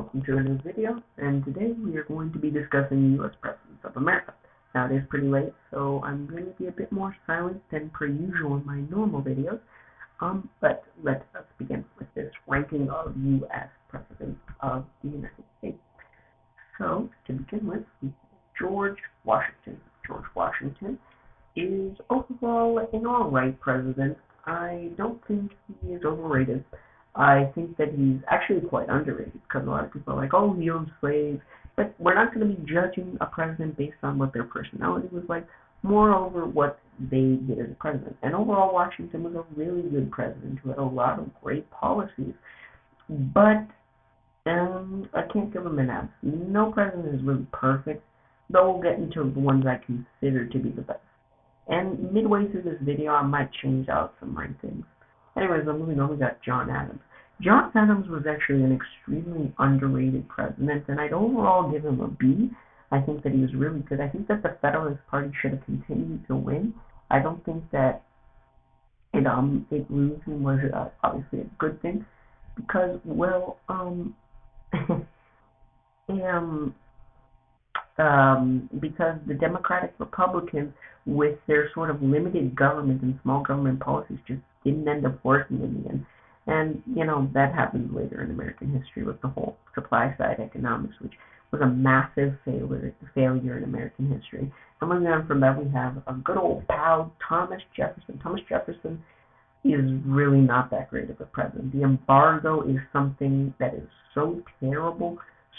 welcome to a new video, and today we are going to be discussing U.S. Presidents of America. Now it is pretty late, so I'm going to be a bit more silent than per usual in my normal videos, but let us begin with this ranking of U.S. Presidents of the United States. So, to begin with, George Washington. George Washington is overall an alright president. I don't think he is overrated. I think that he's actually quite underrated because a lot of people are like, oh, he owned slaves, but we're not going to be judging a president based on what their personality was like, moreover what they did as a president. And overall, Washington was a really good president who had a lot of great policies, but I can't give him an F. No president is really perfect, though we'll get into the ones I consider to be the best. And midway through this video, I might change out some rankings. Anyways, moving on, we got John Adams. John Adams was actually an extremely underrated president, and I'd overall give him a B. I think that he was really good. I think that the Federalist Party should have continued to win. I don't think that it losing was obviously a good thing, because, well, because the Democratic Republicans, with their sort of limited government and small government policies, just didn't end up working in the end. And, you know, that happens later in American history with the whole supply side economics, which was a massive failure in American history. And moving on from that, we have a good old pal, Thomas Jefferson. Thomas Jefferson is really not that great of a president. The embargo is something that is so terrible,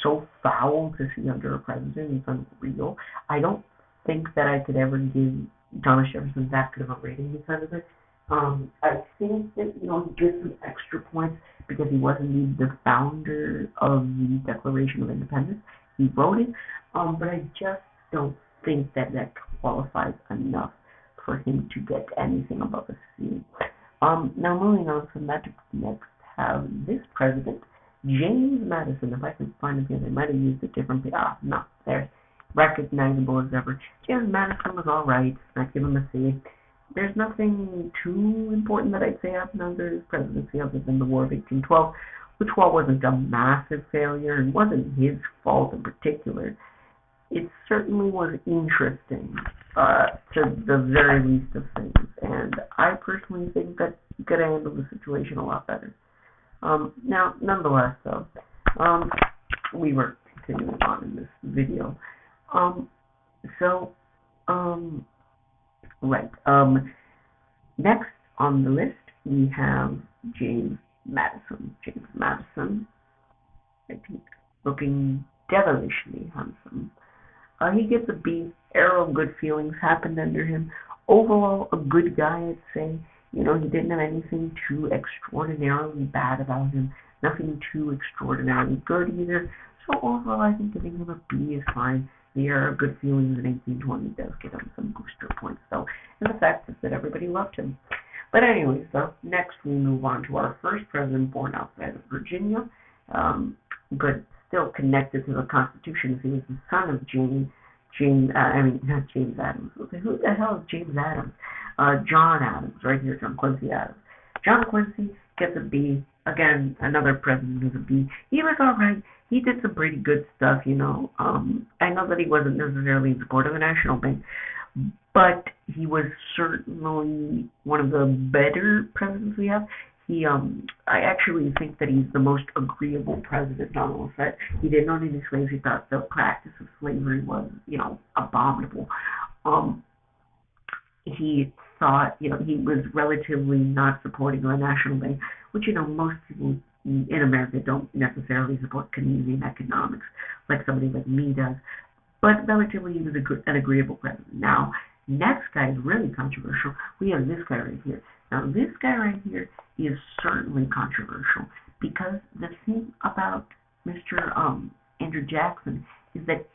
so foul to see under a president. It's unreal. I don't think that I could ever give Thomas Jefferson that good of a rating because of it. I think that, you know, he gets some extra points because he was indeed the founder of the Declaration of Independence. He wrote it, but I just don't think that qualifies enough for him to get anything above a C. Now moving on from that, next have this president, James Madison. If I can find him here, they might have used a different, not there, recognizable as ever. James Madison was alright. I give him a C. There's nothing too important that I'd say happened under his presidency other than the War of 1812, which, while wasn't a massive failure and wasn't his fault in particular, it certainly was interesting to the very least of things. And I personally think that he could have handled the situation a lot better. Now, nonetheless, though, we were continuing on in this video. Right. Next on the list, we have James Madison. James Madison, I think, looking devilishly handsome. He gets a B. Arrow of good feelings happened under him. Overall, a good guy, I'd say. You know, he didn't have anything too extraordinarily bad about him. Nothing too extraordinarily good either. So overall, I think giving him a B is fine. The era of good feelings in 1820 does give him some booster points, though, and the fact is that everybody loved him. But anyways, though, next we move on to our first president born outside of Virginia, but still connected to the Constitution. He was the son of not James Adams. Okay, who the hell is James Adams? John Adams, right here, John Quincy Adams. John Quincy gets a B. Again, another president who's a B. He was alright. He did some pretty good stuff, you know. I know that he wasn't necessarily in support of the National Bank, but he was certainly one of the better presidents we have. I actually think that he's the most agreeable president on all sides. He didn't own any slaves. He thought the practice of slavery was, you know, abominable. He thought, you know, he was relatively not supporting the National Bank, which, you know, most people in America don't necessarily support Keynesian economics like somebody like me does, but relatively he was an agreeable president. Now, next guy is really controversial. We have this guy right here. Now, this guy right here is certainly controversial because the thing about Mr. Andrew Jackson is that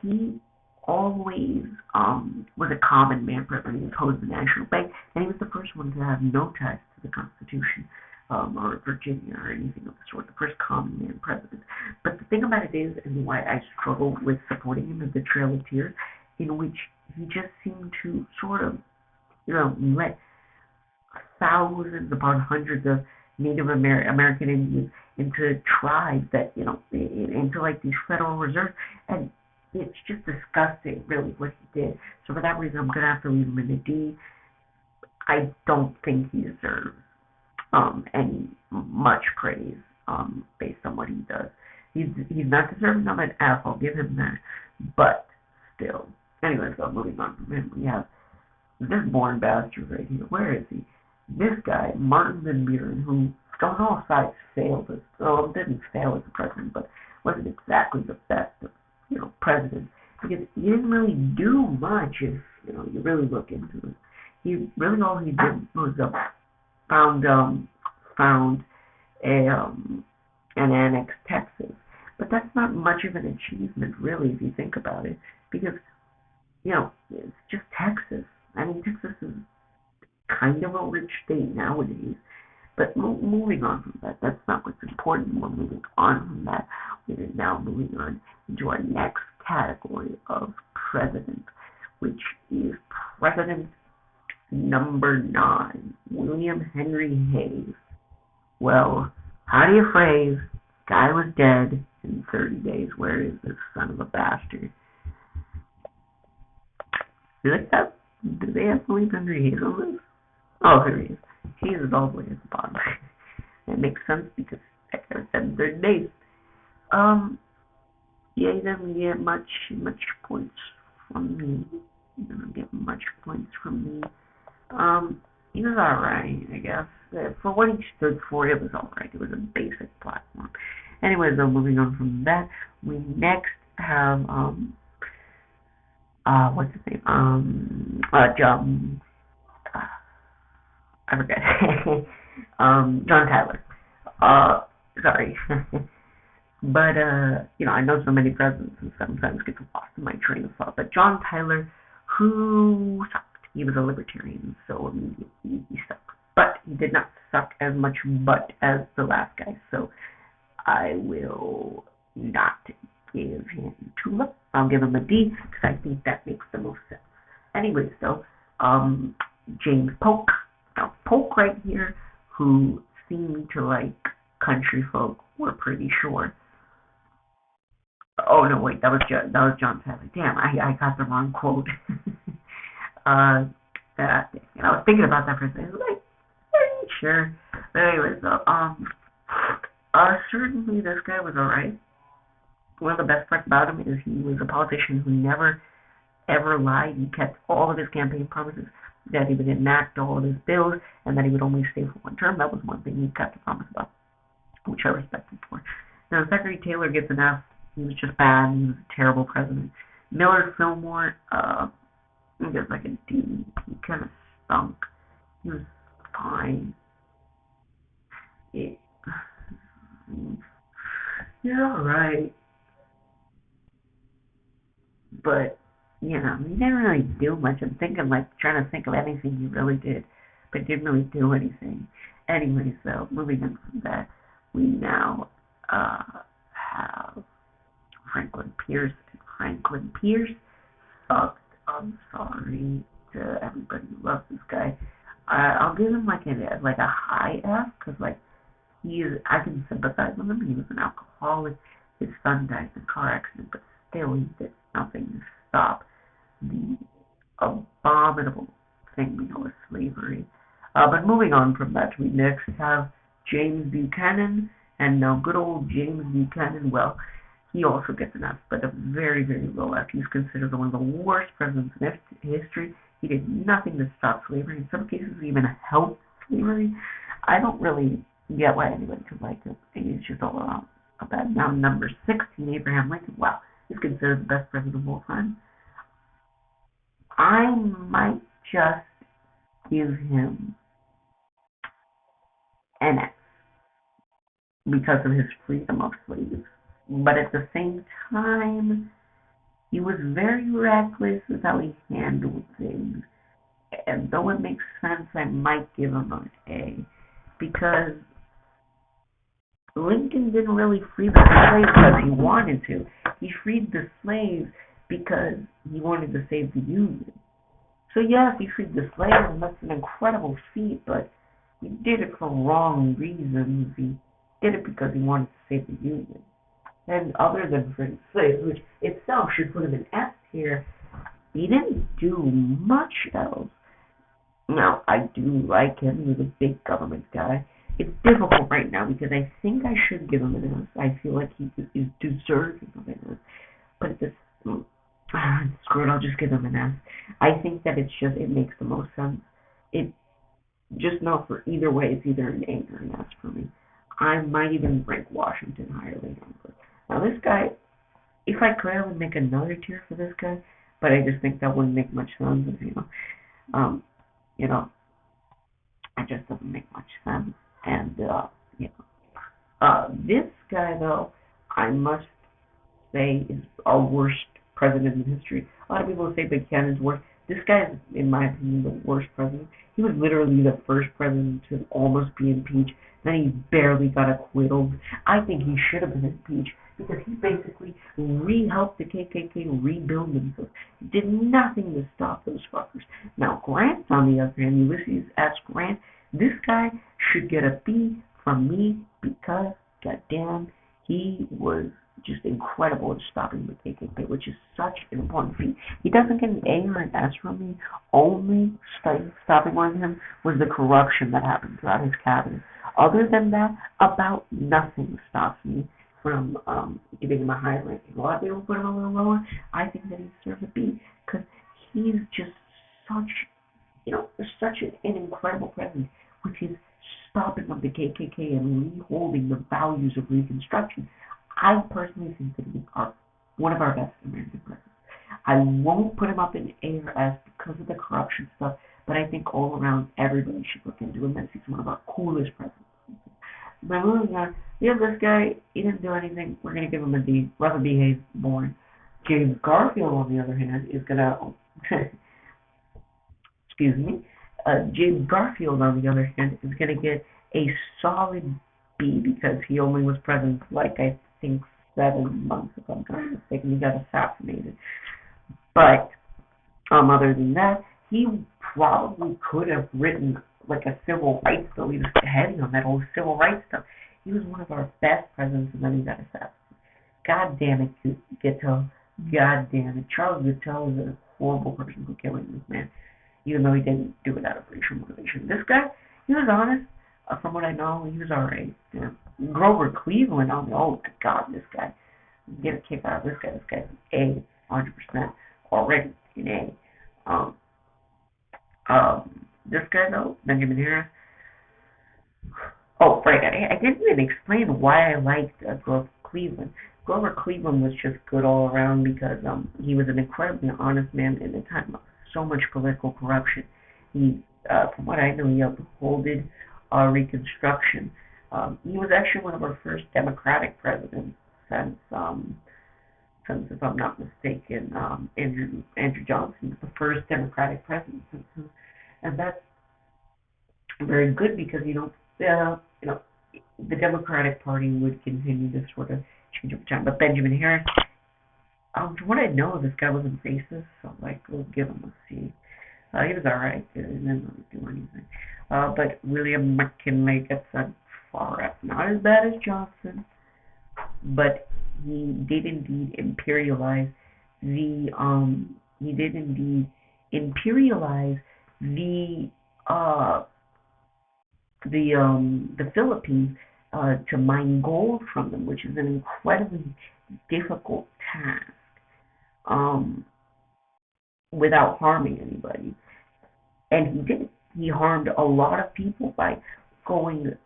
he always was a common man president. He opposed the National Bank, and he was the first one to have no ties to the Constitution. Or Virginia or anything of the sort, the first common man president. But the thing about it is, and why I struggle with supporting him, is the Trail of Tears, in which he just seemed to sort of, you know, let thousands upon hundreds of American Indians into tribes that, into like these Federal Reserves, and it's just disgusting, really, what he did. So for that reason, I'm gonna have to leave him in a D. I don't think he deserves any much praise based on what he does. He's not deserving of an F. I'll give him that, but still. Anyway, so moving on from him, we have this born bastard right here. Where is he? This guy, Martin Van Buren, who on all sides didn't fail as a president, but wasn't exactly the best of, presidents, because he didn't really do much if, you really look into it. All he did was found an annexed Texas. But that's not much of an achievement, really, if you think about it, because, it's just Texas. I mean, Texas is kind of a rich state nowadays. But moving on from that, that's not what's important. We're moving on from that. We're now moving on into our next category of president, which is President number 9, William Henry Hayes. Well, how do you phrase, guy was dead in 30 days. Where is this son of a bastard? Do they have William Henry Hayes on this? Oh, here he is. He is all the way at the bottom. That makes sense because I was dead in 30 days. Yeah, he doesn't get much points from me. He doesn't get much points from me. He was alright, I guess. For what he stood for, it was alright. It was a basic platform. Anyways, though, moving on from that, we next have, what's his name? John, I forget. John Tyler. Sorry. But, I know so many presidents and sometimes get lost in my train of thought. But John Tyler, who sucked. He was a libertarian, so he sucked. But he did not suck as much butt as the last guy, so I will not give him Tulip. I'll give him a D, because I think that makes the most sense. Anyways, though, James Polk. Now, Polk right here, who seemed to like country folk, we're pretty sure. Oh, no, wait, that was John Tyler. Damn, I got the wrong quote. I was thinking about that for a second. Like, sure. But anyways, certainly this guy was alright. One of the best parts about him is he was a politician who never, ever lied. He kept all of his campaign promises, that he would enact all of his bills, and that he would only stay for one term. That was one thing he kept a promise about, which I respect him for. Now, Zachary Taylor gets an F. He was just bad. He was a terrible president. Millard Fillmore, he gets like a D. He kind of stunk. He was fine. Yeah, alright. But, he didn't really do much. I'm trying to think of anything he really did, but didn't really do anything. Anyway, so moving on from that, we now have Franklin Pierce. Franklin Pierce sucked. I'm sorry to everybody who loves this guy. I'll give him like a high F, because I can sympathize with him. He was an alcoholic. His son died in a car accident, but still he did nothing to stop the abominable thing we know as slavery. But moving on from that, we next have James Buchanan, and now good old James Buchanan, well, he also gets an F, but a very, very low F. He's considered one of the worst presidents in history. He did nothing to stop slavery. In some cases, he even helped slavery. I don't really get why anybody could like him. He's just all around a bad. Now, number 16, Abraham Lincoln. Wow, he's considered the best president of all time. I might just give him an F because of his freedom of slaves. But at the same time, he was very reckless with how he handled things. And though it makes sense, I might give him an A. Because Lincoln didn't really free the slaves because he wanted to. He freed the slaves because he wanted to save the Union. So yes, he freed the slaves, and that's an incredible feat, but He did it for wrong reasons. He did it because he wanted to save the Union. And other than freeing slaves, which itself should put him in S tier, he didn't do much else. Now, I do like him. He's a big government guy. It's difficult right now because I think I should give him an S. I feel like he is deserving of an S. But it's screw it, I'll just give him an S. I think that it makes the most sense. It just know for either way, it's either an A or an S for me. I might even rank Washington higher later on. But now this guy, if I could, I would make another tier for this guy, but I just think that wouldn't make much sense. Um, you know, it just doesn't make much sense. And this guy though, I must say is our worst president in history. A lot of people say Buchanan's worst. This guy is, in my opinion, the worst president. He was literally the first president to almost be impeached. Then he barely got acquitted. I think he should have been impeached because he basically helped the KKK rebuild themselves. He did nothing to stop those fuckers. Now, Grant, on the other hand, Ulysses S. Grant, this guy should get a B from me because, goddamn, he was just incredible at stopping the KKK, which is such an important feat. He doesn't get an A or an S from me. Only stopping one of him was the corruption that happened throughout his cabinet. Other than that, about nothing stops me from giving him a higher ranking. A lot of people put him a little lower. I think that he deserves a B because he's just such an incredible president with his stopping of the KKK and reholding the values of Reconstruction. I personally think that he's one of our best American presidents. I won't put him up in A or S because of the corruption stuff, but I think all around everybody should look into him as he's one of our coolest presidents. But moving on, we have this guy, he didn't do anything, we're going to give him a D. Rather behave, boring. James Garfield, on the other hand, is going to, excuse me, James Garfield, on the other hand, is going to get a solid B because he only was president I think 7 months, if I'm not mistaken. He got assassinated. But other than that, he probably could have written like a civil rights bill. He was heavy on that whole civil rights stuff. He was one of our best presidents, and then he got assassinated. God damn it, Guiteau. God damn it. Charles Guiteau is a horrible person for killing this man, even though he didn't do it out of racial motivation. This guy, he was honest. From what I know, he was alright. Yeah. Grover Cleveland, oh my god, this guy. Get a kick out of this guy. This guy's an A, 100%. Already an A. This guy, though, Benjamin Harris. Oh, right, I didn't even explain why I liked Grover Cleveland. Grover Cleveland was just good all around because he was an incredibly honest man in a time of so much political corruption. He, from what I know, he upholded Reconstruction. He was actually one of our first Democratic presidents since if I'm not mistaken, Andrew Johnson was the first Democratic president, and that's very good because the Democratic Party would continue to sort of change over time. But Benjamin Harris, from what I know, this guy wasn't racist, so we'll give him a C. He was alright, he didn't really do anything. But William McKinley gets a far F. Not as bad as Johnson, but he did indeed imperialize the Philippines to mine gold from them, which is an incredibly difficult task without harming anybody. And he did. He harmed a lot of people by going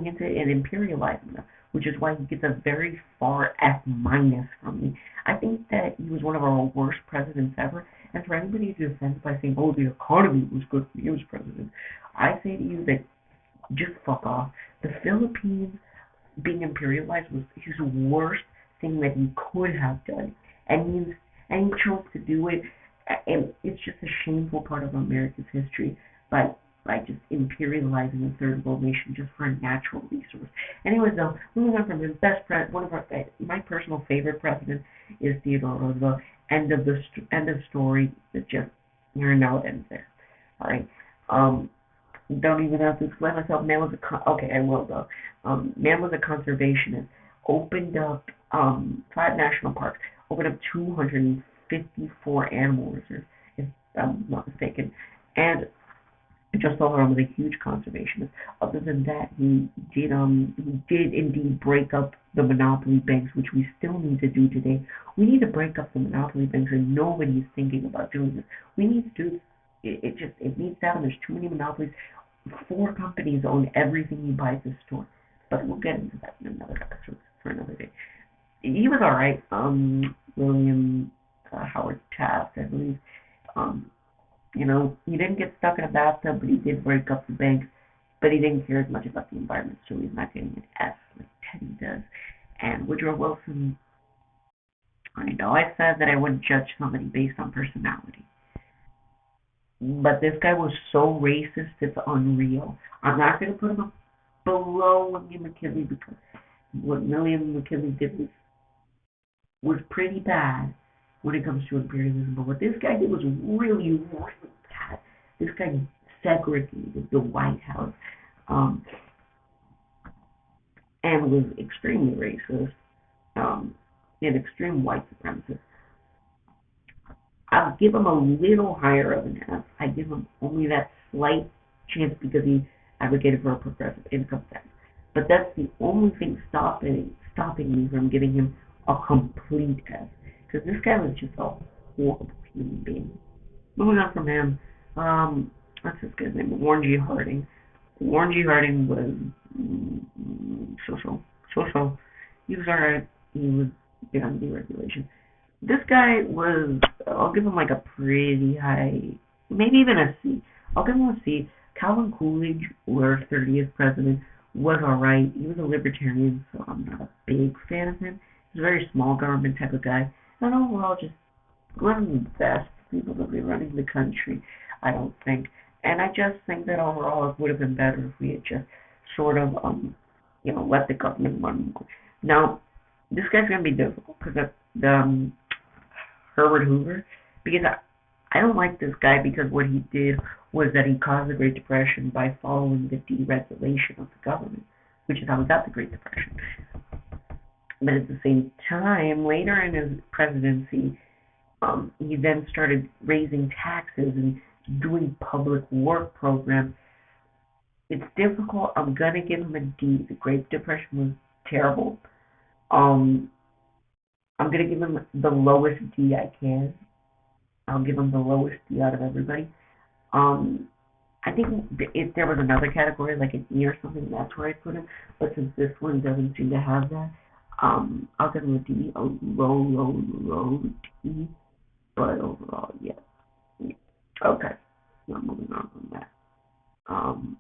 into and imperializing them, which is why he gets a very far F minus from me. I think that he was one of our worst presidents ever. And for anybody to defend by saying, "Oh, the economy was good when he was president," I say to you that just fuck off. The Philippines being imperialized was his worst thing that he could have done, and he chose to do it. And it's just a shameful part of America's history by just imperializing a third world nation just for a natural resource. Anyways, though, moving on from him, my personal favorite president is Theodore Roosevelt. End of story. It just now it ends there. All right. Um, don't even have to explain myself. Man was okay, I will though. Man was a conservationist. Opened up 5 national parks. Opened up 254 animal reserves, if I'm not mistaken. And just overall was a huge conservationist. Other than that, he did indeed break up the monopoly banks, which we still need to do today. We need to break up the monopoly banks, and nobody is thinking about doing this. We need to do this. It needs to happen. There's too many monopolies. 4 companies own everything you buy at the store. But we'll get into that in another episode for another day. He was all right. William Howard Taft, I believe. Um, he didn't get stuck in a bathtub, but he did break up the banks. But he didn't care as much about the environment, so he's not getting an S like Teddy does. And Woodrow Wilson, I know I said that I wouldn't judge somebody based on personality, but this guy was so racist, it's unreal. I'm not going to put him below William McKinley because what William McKinley did was pretty bad when it comes to imperialism. But what this guy did was really, really bad. This guy segregated the White House um, and was extremely racist, um, and extreme white supremacist. I'll give him a little higher of an F. I give him only that slight chance because he advocated for a progressive income tax. But that's the only thing stopping me from giving him a complete F. Because this guy was just a horrible human being. Moving on from him, what's this guy's name? Warren G. Harding. Warren G. Harding was so. He was alright. He was big on deregulation. This guy was, I'll give him like a pretty high, maybe even a C. I'll give him a C. Calvin Coolidge, our 30th president, was alright. He was a libertarian, so I'm not a big fan of him. He's a very small government type of guy. And overall, just one of the best people to be running the country, I don't think. And I just think that overall it would have been better if we had just sort of, let the government run more. Now, this guy's going to be difficult because the Herbert Hoover, because I don't like this guy because what he did was that he caused the Great Depression by following the deregulation of the government, which is how we got the Great Depression. But at the same time, later in his presidency, he then started raising taxes and doing public work programs. It's difficult. I'm gonna give him a D. The Great Depression was terrible. Um, I'm gonna give him the lowest D I can. I'll give him the lowest D out of everybody. Um, I think if there was another category like an E or something, that's where I'd put him. But since this one doesn't seem to have that, I'll give him a D, a low D. But overall, yes. Yeah. Okay. Now moving on from that. Um,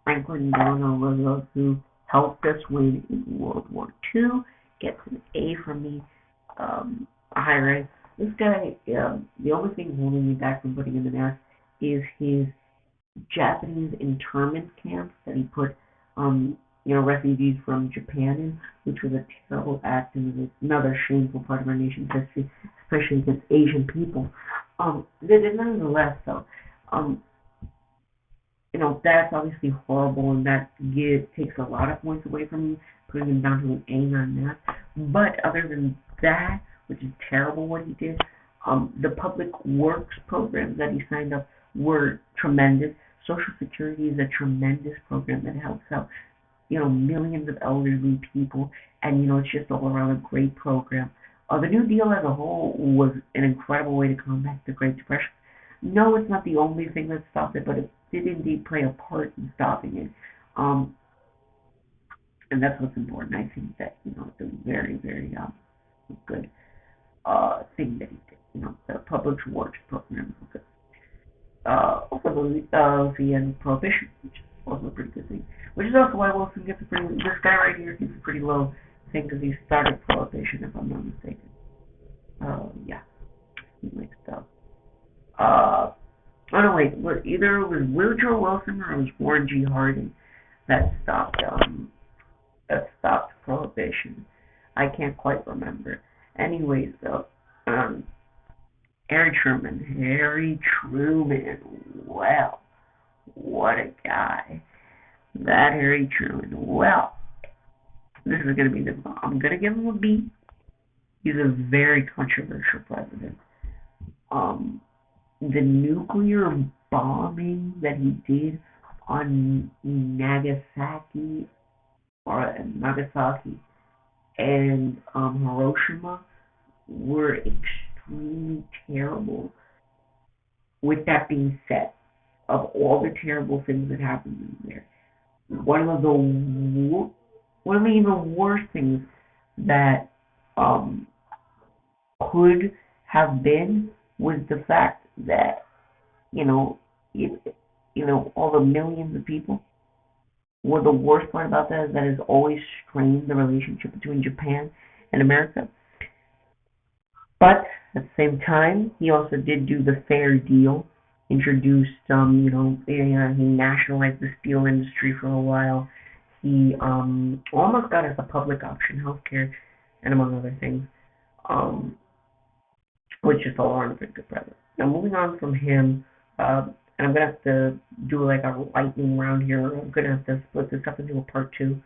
Franklin Delano Roosevelt, who helped us win in World War II, gets an A from me. A high rank. This guy, the only thing holding me back from putting him in S is his Japanese internment camps that he put, refugees from Japan in, which was a terrible act and was another shameful part of our nation's history, especially against Asian people. Nonetheless, though, that's obviously horrible, and that takes a lot of points away from me, putting him down to an A on that. But other than that, which is terrible what he did, the public works programs that he signed up were tremendous. Social Security is a tremendous program that helps out, millions of elderly people, and, it's just all around a great program. The New Deal as a whole was an incredible way to combat the Great Depression. No, it's not the only thing that stopped it, but it did indeed play a part in stopping it. And that's what's important. I think that, it's a very, very good thing that he did. The public works program was good. Also the end Prohibition, which is also a pretty good thing. Which is also why Wilson gets this guy right here gets a pretty low thing because he started Prohibition, if I'm not mistaken. Yeah, he mixed up. Oh no, wait, either it was Woodrow Wilson or it was Warren G. Harding that stopped Prohibition. I can't quite remember. Anyways, though, Harry Truman. Well, What a guy. That Harry Truman. Well, this is going to be difficult. I'm going to give him a B. He's a very controversial president. Um, the nuclear bombing that he did on Nagasaki and Hiroshima were extremely terrible. With that being said, of all the terrible things that happened in there, one of the one of the even worse things that um, could have been was the fact that you know you, all the millions of people. Well, the worst part about that is that it's always strained the relationship between Japan and America. But at the same time, he also did do the fair deal, introduced, he nationalized the steel industry for a while. He almost got us a public option healthcare, and among other things, um, which is all around a pretty good president. Now, moving on from him, and I'm gonna have to do like a lightning round here. I'm gonna have to split this up into a part two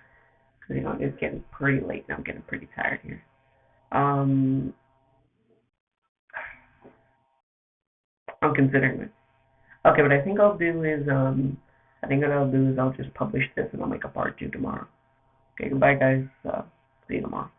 because it's getting pretty late and I'm getting pretty tired here. Um, I'm considering this. Okay, what I think I'll do is I'll just publish this and I'll make a part two tomorrow. Okay, goodbye guys. See you tomorrow.